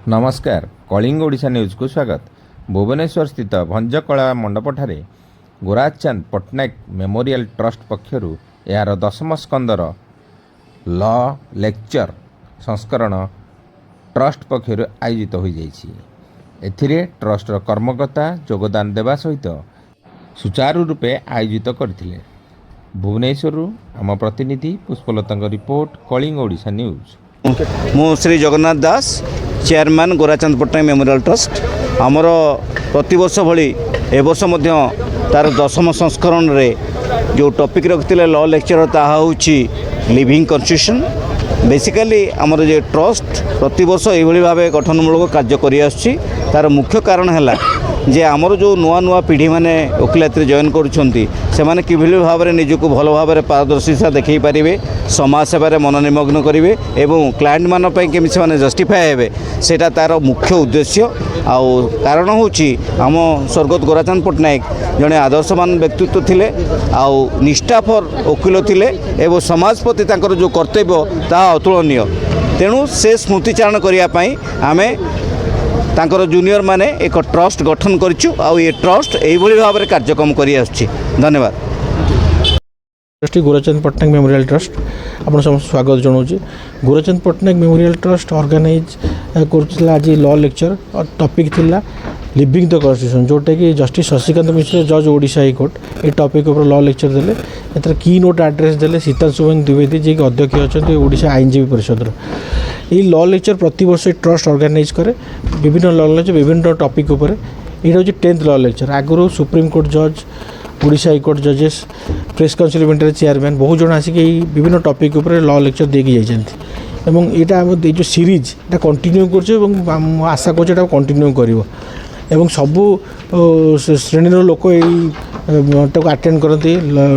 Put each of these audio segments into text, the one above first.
नमस्कार कलिंग ओडिशा न्यूज को स्वागत। भुवनेश्वर स्थित भंजकला मंडपठारे गोराचांद पट्टनायक मेमोरियल ट्रस्ट पक्षरु यार 10म स्कंदर ल लेक्चर संस्करण ट्रस्ट पक्षरु आयोजित हो जाइछि। एथिरे ट्रस्टर कर्मकर्ता योगदान देवा सहित सुचारू रूपे आयोजित करथिले। भुवनेश्वरु आम प्रतिनिधि पुष्पलता रिपोर्ट कलिंग ओडिशा न्यूज। मु श्री जगन्नाथ दास चेयरमैन गोराचांद पट्टनायक मेमोरियल ट्रस्ट आमर प्रतिवर्ष भली ए वर्ष तार 10म संस्करण रे जो टॉपिक रखते लॉ लेक्चर ताहा होची लिविंग कॉन्स्टिट्यूशन। बेसिकली आमर जे ट्रस्ट प्रतिवर्ष एभली भाव गठनमूलक कार्य करि आछि। तार मुख्य कारण है जे आमर जो नुआ नुआ पीढ़ी माने वकिलाती जॉइन करुछंती सेमाने किभली भाव में निजको भल भाव में पारदर्शिता देखै पारिबे, समाज सेवार मन निमग्न करेंगे एवं क्लाएंट मान केमी से जस्टिफाए हेबे सेटा तार मुख्य उद्देश्य। आउ कारण होची आम स्वर्गत गोराचांद पट्टनायक जड़े आदर्शवान व्यक्तित्व थिले, आउ निष्ठापर वकील थिले एवं समाज प्रति तांकर जो कर्तव्य ता अतुलनीय। तेणु से स्मृतिचारण करने पाई आमे तांकर जूनियर माने एक ट्रस्ट गठन करिछु। आउ ये ट्रस्ट एभली भाव में कार्यक्रम करि आछि। धन्यवाद। ट्रस्टी गोराचांद पट्टनायक मेमोरियल ट्रस्ट आपन समस्त स्वागत जनाऊँ। गोराचांद पट्टनायक मेमोरियल ट्रस्ट ऑर्गेनाइज कर आज लॉ लेक्चर और टॉपिक थिला लिविंग द कॉन्स्टिट्यूशन, जोटा कि जस्टिस शशिकांत मिश्र जज ओडिशा हाईकोर्ट ये टॉपिक ऊपर लॉ लेक्चर देले। एथर की नोट एड्रेस देले सीतांशुमन द्विवेदी जी अध्यक्ष अच्छा ओडिशा आईनजीवी परिषद। ये लॉ लेक्चर प्रति वर्ष ट्रस्ट ऑर्गेनाइज करे विभिन्न लॉ लेक्चर विभिन्न टॉपिक उपर। ये हूँ 10th लॉ लेक्चर। आगुरी सुप्रीम कोर्ट जज, ओडिशा हाईकोर्ट जजेस, press council of India chairman बहुत जन आसिक विभिन्न टॉपिक उपर लॉ लेक्चर देकी जाइछन्ति एवं एटा जो सीरीज एटा कंटिन्यू करछे आशा करछे कंटिन्यू करिवो एवं सबू श्रेणी लोक यही अटेंड करती।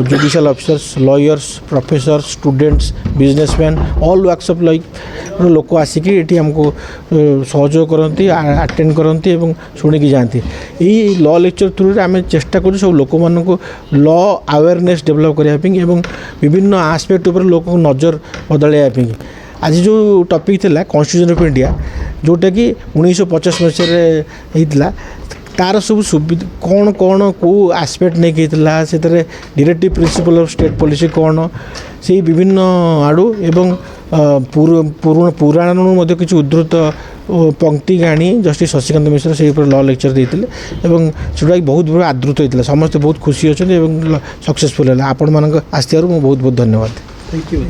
Judicial officers, lawyers, professor, students, businessman all works of life लोक आसिक ये आमको सहयोग करती, अटेंड करती एवं शुणिकी जाती। यही लॉ लेक्चर थ्रू आम चेष्टा करूँ सब लोक मानक लॉ अवेयरनेस डेभलप करने एवं विभिन्न आस्पेक्ट उपर लोक नजर बदलवाई। आज जो टॉपिक थिला कॉन्स्टिट्यूशन ऑफ इंडिया जोटा कि 1950 मसीह होता तार सब सुविधा कौन कौन कौ आस्पेक्ट नहीं होता से directive principle of state policy कौन से विभिन्न आड़ू एवं पुराण किसी उद्धृत पंक्ति गाणी जस्टिस शशिकांत मिश्र से लॉ लेक्चर देते जोटा बहुत बड़ा आदृत होता। समस्ते बहुत खुशी अच्छा सक्सेसफुल है। आपण मान आसथिबार बहुत बहुत धन्यवाद। Thank you.